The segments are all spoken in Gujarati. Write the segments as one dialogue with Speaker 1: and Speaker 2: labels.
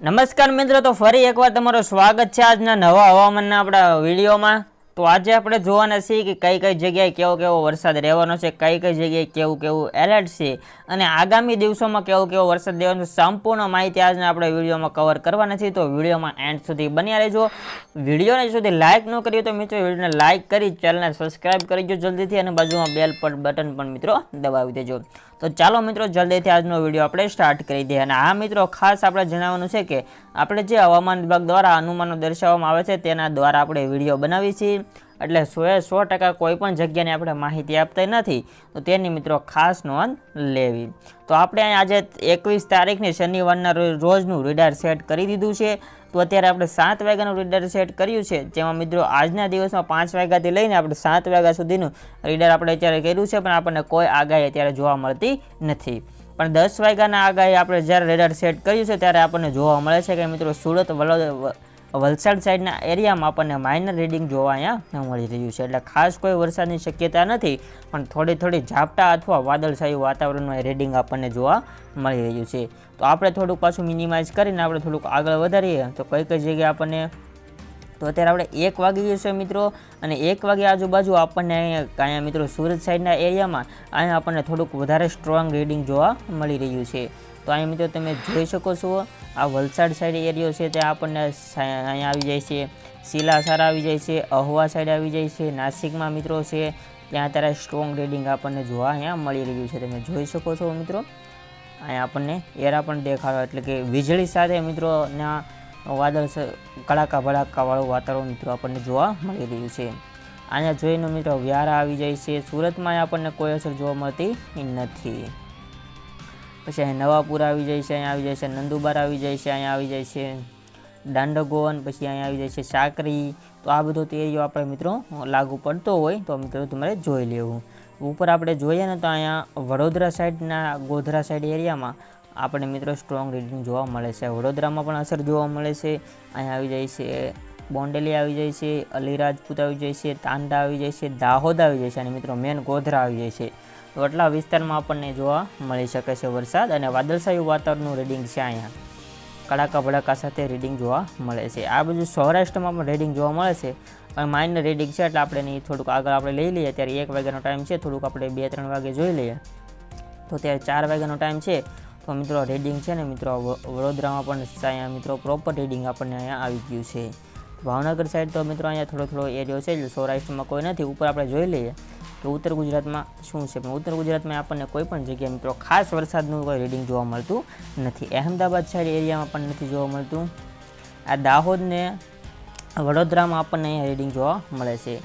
Speaker 1: નમસ્કાર મિત્રો, તો ફરી એકવાર તમારું સ્વાગત છે આજના નવા હવામાનના આપણા વિડીયોમાં। તો આજે આપણે જોવાના છીએ કે કઈ કઈ જગ્યાએ કેવો વરસાદ રહેવાનો છે, કઈ કઈ જગ્યાએ કેવું એલર્ટ છે અને આગામી દિવસોમાં કેવો વરસાદ રહેવાનો સંપૂર્ણ માહિતી આજના આપણે વિડીયોમાં કવર કરવાના છીએ। તો વિડીયોમાં એન્ડ સુધી બન્યા રહેજો। વિડીયોને સુધી લાઇક ન કરીએ તો મિત્રો વિડીયોને લાઇક કરી ચેનલને સબસ્ક્રાઇબ કરી દો જલ્દીથી અને બાજુમાં બેલ બટન પણ મિત્રો દબાવી દેજો। તો ચાલો મિત્રો જલ્દીથી આજનો વિડીયો આપણે સ્ટાર્ટ કરી દઈએ। અને આ મિત્રો ખાસ આપણે જણાવવાનું છે કે આપણે જે હવામાન વિભાગ દ્વારા અનુમાનો દર્શાવવામાં આવે છે તેના દ્વારા આપણે વિડીયો બનાવીએ છીએ, એટલે 100% કોઈ પણ જગ્યાની આપણે માહિતી આપતા નથી, તો તેની મિત્રો ખાસ નોંધ લેવી। તો આપણે આજે 21 તારીખની શનિવારના રોજનું રીડાર સેટ કરી દીધું છે। તો અત્યારે આપણે 7 વાગ્યાનું રીડર સેટ કર્યું છે, જેમાં મિત્રો આજના દિવસમાં 5 વાગ્યાથી લઈને આપણે 7 વાગ્યા સુધીનું રીડર આપણે અત્યારે કર્યું છે, પણ આપણને કોઈ આગાહી અત્યારે જોવા મળતી નથી। પણ 10 વાગ્યાના આગાહી આપણે જ્યારે રેડાર સેટ કર્યું છે ત્યારે આપણને જોવા મળે છે કે મિત્રો સુરત વલસાડ સાઈડના એરિયામાં આપણને માઇનર રીડિંગ જોવા અહીંયા મળી રહ્યું છે। એટલે ખાસ કોઈ વરસાદની શક્યતા નથી, પણ થોડી ઝાપટા અથવા વાદળછાયું વાતાવરણનું રીડિંગ આપણને જોવા મળી રહ્યું છે। તો આપણે થોડુંક પાછું મિનિમાઇઝ કરીને આપણે થોડુંક આગળ વધારીએ તો કઈ જગ્યાએ આપણને, તો અત્યારે આપણે 1 વાગી ગયું છે મિત્રો, અને 1 વાગ્યા આજુબાજુ આપણને અહીંયા મિત્રો સુરત સાઈડના એરિયામાં અહીંયા આપણને થોડુંક વધારે સ્ટ્રોંગ રીડિંગ જોવા મળી રહ્યું છે। તો અહીંયા મિત્રો તમે જોઈ શકો છો, આ વલસાડ સાઈડ એરિયો છે ત્યાં આપણને અહીંયા આવી જાય છે, સિલાસર આવી જાય છે, અહવા સાઈડ આવી જાય છે, નાસિકમાં મિત્રો છે ત્યાં અત્યારે સ્ટ્રોંગ રીડિંગ આપણને જોવા અહીંયા મળી રહ્યું છે। તમે જોઈ શકો છો મિત્રો, અહીંયા આપણને એરા પણ દેખાડો, એટલે કે વીજળી સાથે મિત્રો ના વાદળ કડાકા ભડાકાવાળું વાતાવરણ મિત્રો આપણને જોવા મળી રહ્યું છે। અહીંયા જોઈને મિત્રો વ્યારા આવી જાય છે, સુરતમાં આપણને કોઈ અસર જોવા મળતી નથી। પછી અહીંયા નવાપુર આવી જાય છે, અહીંયા આવી જાય છે નંદુબાર આવી જાય છે, અહીંયા આવી જાય છે દાંડગોન, પછી અહીંયા આવી જાય છે સાકરી। તો આ બધો એરિયો આપણે મિત્રો લાગુ પડતો હોય તો મિત્રો તમારે જોઈ લેવું। ઉપર આપણે જોઈએ ને તો અહીંયા વડોદરા સાઈડના ગોધરા સાઈડ એરિયામાં આપણે મિત્રો સ્ટ્રોંગ રીડિંગ જોવા મળે છે, વડોદરામાં પણ અસર જોવા મળે છે। અહીંયા આવી જાય છે બોંડેલી આવી જાય છે, અલીરાજપુત આવી જાય છે, તાંડા આવી જાય છે, દાહોદ આવી જાય છે, અને મિત્રો મેન ગોધરા આવી જાય છે। તો આટલા વિસ્તારમાં આપણને જોવા મળી શકે છે વરસાદ, અને વાદળછાયું વાતાવરણનું રીડિંગ છે, અહીંયા કડાકા ભડાકા સાથે રીડિંગ જોવા મળે છે। આ બધું સૌરાષ્ટ્રમાં પણ રીડિંગ જોવા મળે છે, પણ માઇનર રીડિંગ છે એટલે આપણે નહીં થોડુંક આગળ આપણે લઈ લઈએ। ત્યારે 1 વાગ્યાનો ટાઈમ છે, થોડુંક આપણે 2-3 વાગે જોઈ લઈએ તો ત્યારે 4 વાગ્યાનો ટાઈમ છે। તો મિત્રો રીડિંગ છે ને મિત્રો વડોદરામાં પણ અહીંયા મિત્રો પ્રોપર રીડિંગ આપણને અહીંયા આવી ગયું છે। ભાવનગર સાઈડ તો મિત્રો અહીંયા થોડો એરિયો છે, એટલે સૌરાષ્ટ્રમાં કોઈ નથી। ઉપર આપણે જોઈ લઈએ કે ઉત્તર ગુજરાતમાં શું છે, પણ ઉત્તર ગુજરાતમાં આપણને કોઈ પણ જગ્યાએ મિત્રો ખાસ વરસાદનું કોઈ રીડિંગ જોવા મળતું નથી। અહેમદાબાદ સાઈડ એરિયામાં પણ નથી જોવા મળતું। આ દાહોદ ને વડોદરામાં આપણને અહીંયા રીડિંગ જોવા મળે છે।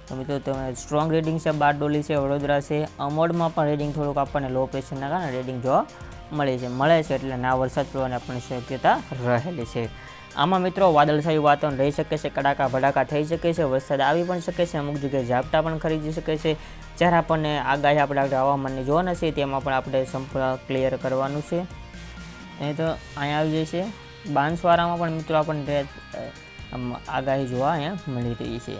Speaker 1: તો મિત્રો તમે સ્ટ્રોંગ રીડિંગ છે, બારડોલી છે, વડોદરા છે, અમોડમાં પણ રીડિંગ થોડુંક આપણને લો પ્રેશરના કારણે રીડિંગ જોવા મળે છે, એટલે ના વરસાદ પડવાની આપણને શક્યતા રહેલી છે। આમાં મિત્રો વાદળછાયું વાતાવરણ રહી શકે છે, કડાકા ભડાકા થઈ શકે છે, વરસાદ આવી પણ શકે છે, અમુક જગ્યાએ ઝાપટા પણ ખરીદી શકે છે। જ્યારે આપણને આગાહી આપણે હવામાનની જોવાના છે તેમાં પણ આપણે સંપૂર્ણ ક્લિયર કરવાનું છે। અહીં તો અહીંયા આવી જાય છે બાંસવાડામાં પણ મિત્રો આપણને આગાહી જોવા અહીંયા મળી રહી છે।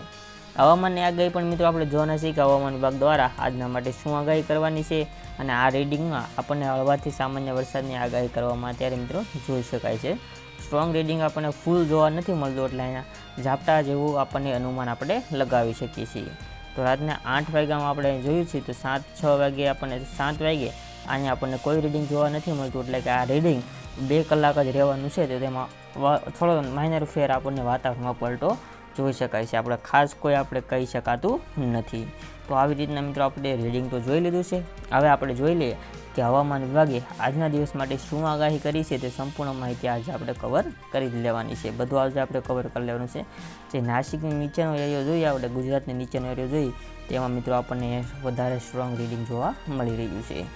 Speaker 1: હવામાનની આગાહી પણ મિત્રો આપણે જોવાના છીએ કે હવામાન વિભાગ દ્વારા આજના માટે શું આગાહી કરવાની છે, અને આ રીડિંગમાં આપણને હળવાથી સામાન્ય વરસાદની આગાહી કરવામાં અત્યારે મિત્રો જોઈ શકાય છે। સ્ટ્રોંગ રીડિંગ આપણને ફૂલ જોવા નથી મળતું, એટલે અહીંયા ઝાપટા જેવું આપણને અનુમાન આપણે લગાવી શકીએ છીએ। તો રાતના 8 વાગ્યામાં આપણે જોયું છે, તો 5-6 વાગે આપણને 7 વાગે અહીંયા આપણને કોઈ રીડિંગ જોવા નથી મળતું, એટલે કે આ રીડિંગ 2 કલાક જ રહેવાનું છે। તો તેમાં થોડો માઇનર ફેર આપણને વાતાવરણમાં પલટો જોઈ શકાય છે, આપણે ખાસ કોઈ આપણે કહી શકાતું નથી। તો આવી રીતના મિત્રો આપણે રીડિંગ તો જોઈ લીધું છે। હવે આપણે જોઈ લઈએ કે હવામાન વિભાગે આજના દિવસ માટે શું આગાહી કરી છે, તે સંપૂર્ણ માહિતી આજે આપણે કવર કરી લેવાની છે, બધું આજે આપણે કવર કરી લેવાનું છે। જે નાસિકની નીચેનો એરિયો જોઈએ, આપણે ગુજરાતની નીચેનો એરિયો જોઈએ, તેમાં મિત્રો આપણને વધારે સ્ટ્રોંગ રીડિંગ જોવા મળી રહ્યું છે।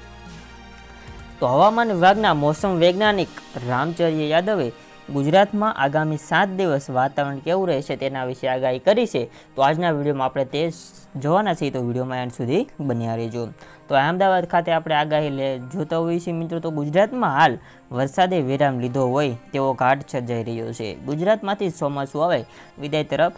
Speaker 1: તો હવામાન વિભાગના મોસમ વૈજ્ઞાનિક રામચર્ય યાદવે ગુજરાતમાં આગામી 7 દિવસ વાતાવરણ કેવું રહેશે તેના વિશે આગાહી કરી છે। તો આજના વિડીયોમાં આપણે તે જોવાના છીએ, તો વિડીયોમાં એન્ડ સુધી બન્યા રહેજો। તો અહેમદાબાદ ખાતે આપણે આગાહી જોતા હોઈએ છીએ મિત્રો, તો ગુજરાતમાં હાલ વરસાદે વિરામ લીધો હોય તેવો ઘાટ સર્જાઈ રહ્યો છે। ગુજરાતમાંથી ચોમાસું હવે વિદાય તરફ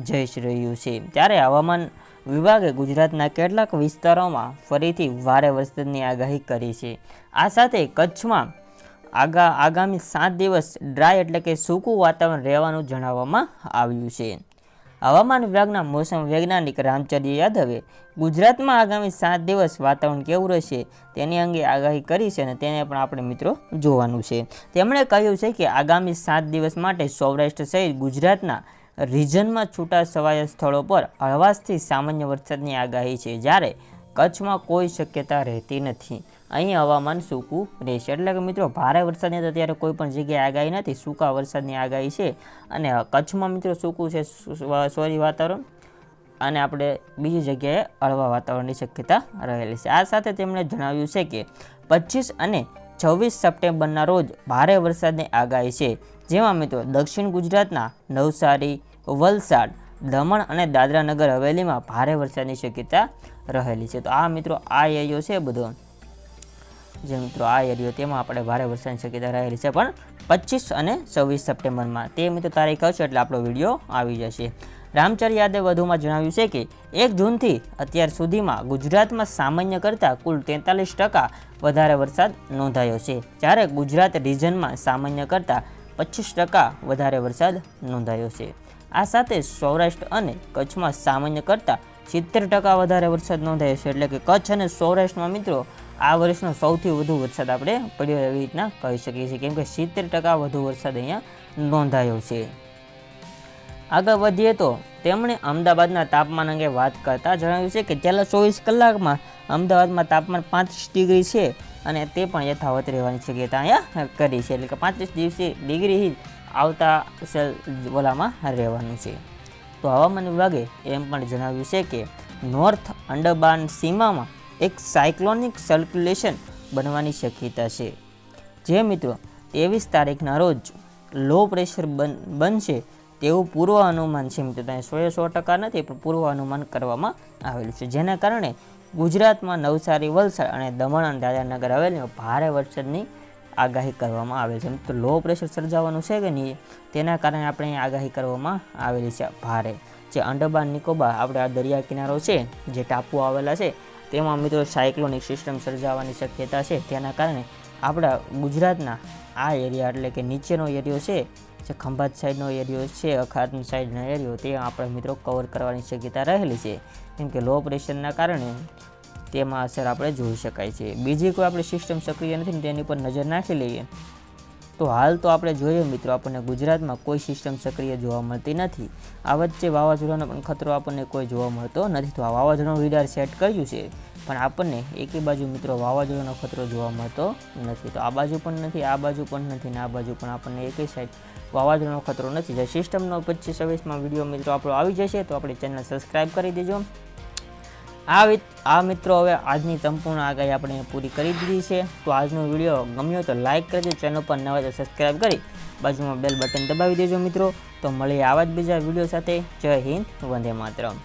Speaker 1: જઈ રહ્યું છે, ત્યારે હવામાન વિભાગે ગુજરાતના કેટલાક વિસ્તારોમાં ફરીથી ભારે વરસાદની આગાહી કરી છે। આ સાથે કચ્છમાં આગામી 7 દિવસ ડ્રાય એટલે કે સૂકું વાતાવરણ રહેવાનું જણાવવામાં આવ્યું છે. હવામાન વિભાગના મોસમ વૈજ્ઞાનિક રામચંદ્ર યાદવે ગુજરાતમાં આગામી 7 દિવસ વાતાવરણ કેવું રહેશે તેની અંગે આગાહી કરી છે અને તેને પણ આપણે મિત્રો જોવાનું છે. તેમણે કહ્યું છે કે આગામી 7 દિવસ માટે સૌરાષ્ટ્ર સહિત ગુજરાતના રિજનમાં છૂટા છવાયા સ્થળો પર હળવાશથી સામાન્ય વરસાદની આગાહી છે, જ્યારે કચ્છમાં કોઈ શક્યતા રહેતી નથી. અહીં હવામાન સૂકું રહેશે એટલે કે મિત્રો ભારે વરસાદની તો અત્યારે કોઈ પણ જગ્યાએ આગાહી નથી, સૂકા વરસાદની આગાહી છે. અને કચ્છમાં મિત્રો સૂકું છે સોરી વાતાવરણ, અને આપણે બીજી જગ્યાએ હળવા વાતાવરણની શક્યતા રહેલી છે. આ સાથે તેમણે જણાવ્યું છે કે 25 અને 26 સપ્ટેમ્બરના રોજ ભારે વરસાદની આગાહી છે, જેમાં મિત્રો દક્ષિણ ગુજરાતના નવસારી, વલસાડ, દમણ અને દાદરા નગર હવેલીમાં ભારે વરસાદની શક્યતા રહેલી છે. તો આ મિત્રો આ એરિયો છે બધો, જે મિત્રો આ એરિયો તેમાં આપણે ભારે વરસાદની શક્યતા રહેલી છે, પણ 25 અને 26 સપ્ટેમ્બરમાં તે મિત્રો તારીખ હશે એટલે આપણો વિડીયો આવી જશે. રામચંદ્ર યાદવે વધુમાં જણાવ્યું છે કે 1 જૂનથી અત્યાર સુધીમાં ગુજરાતમાં સામાન્ય કરતાં કુલ 43% વધારે વરસાદ નોંધાયો છે, જ્યારે ગુજરાત રિજનમાં સામાન્ય કરતાં 25% વધારે વરસાદ નોંધાયો છે. આ સાથે સૌરાષ્ટ્ર અને કચ્છમાં સામાન્ય કરતાં 70% વધારે વરસાદ નોંધાયો છે. એટલે કે કચ્છ અને સૌરાષ્ટ્રમાં મિત્રો આ વર્ષનો સૌથી વધુ વરસાદ આપણે પડ્યો એવી રીતના કહી શકીએ છીએ, કેમ કે 70% વધુ વરસાદ અહીંયા નોંધાયો છે. આગળ વધીએ તો તેમણે અમદાવાદના તાપમાન અંગે વાત કરતાં જણાવ્યું છે કે છેલ્લા 24 કલાકમાં અમદાવાદમાં તાપમાન 35 ડિગ્રી છે અને તે પણ યથાવત રહેવાની શક્યતા અહીંયા કરી છે. એટલે કે 35 ડિગ્રી આવતા ઓલામાં રહેવાનું છે. તો હવામાન વિભાગે એમ પણ જણાવ્યું છે કે નોર્થ અંડમાન સીમામાં એક સાયક્લોનિક સર્ક્યુલેશન બનવાની શક્યતા છે, જે મિત્રો 23 તારીખના રોજ લો પ્રેશર બનશે તેવું પૂર્વ અનુમાન છે. મિત્રો ત્યાં 100% નથી, પણ પૂર્વ અનુમાન કરવામાં આવેલું છે, જેના કારણે ગુજરાતમાં નવસારી, વલસાડ અને દમણ અને દાદરાનગર હવેલીમાં ભારે વરસાદની આગાહી કરવામાં આવેલી છે. તો લો પ્રેશર સર્જાવાનું છે કે નહીં તેના કારણે આપણે આગાહી કરવામાં આવેલી છે ભારે. જે અંડમાન નિકોબાર આપણે આ દરિયા કિનારો છે, જે ટાપુઓ આવેલા છે, તેમાં મિત્રો સાયક્લોનિક સિસ્ટમ સર્જાવાની શક્યતા છે. તેના કારણે આપણા ગુજરાતના આ એરિયા એટલે કે નીચેનો એરિયો છે, જે ખંભાત સાઈડનો એરિયો છે, અખાત સાઈડનો એરિયો, તે આપણે મિત્રો કવર કરવાની શક્યતા રહેલી છે, કેમ કે લો પ્રેશરના કારણે તેમાં અસર આપણે જોઈ શકાય છે. બીજી કોઈ આપણે સિસ્ટમ સક્રિય નથી ને તેની પર નજર નાખી લઈએ તો હાલ તો આપણે જોઈએ મિત્રો આપણને ગુજરાતમાં કોઈ સિસ્ટમ સક્રિય જોવા મળતી નથી. આ વચ્ચે વાવાઝોડાનો પણ ખતરો આપણને કોઈ જોવા મળતો નથી. તો આ વાવાઝોડાનું લીડર સેટ કર્યું છે, પણ આપણને એકી બાજુ મિત્રો વાવાઝોડાનો ખતરો જોવા મળતો નથી. તો આ બાજુ પણ નથી, આ બાજુ પણ નથી, ને આ બાજુ પણ આપણને એકેય સાઈડ વાવાઝોડાનો ખતરો નથી. જે સિસ્ટમનો 25-26માં વિડીયો મિત્રો આપણો આવી જશે તો આપણી ચેનલ સબસ્ક્રાઈબ કરી દેજો. આ મિત્રો હવે આજની સંપૂર્ણ આગાહી આપણે પૂરી કરી દીધી છે. તો આજનો વિડીયો ગમ્યો તો લાઇક કરજો, ચેનલ પર નવા તો સબસ્ક્રાઈબ કરી બાજુમાં બેલ બટન દબાવી દેજો મિત્રો. તો મળીએ આવા જ બીજા વિડીયો સાથે. જય હિન્દ, વંદે માતરમ.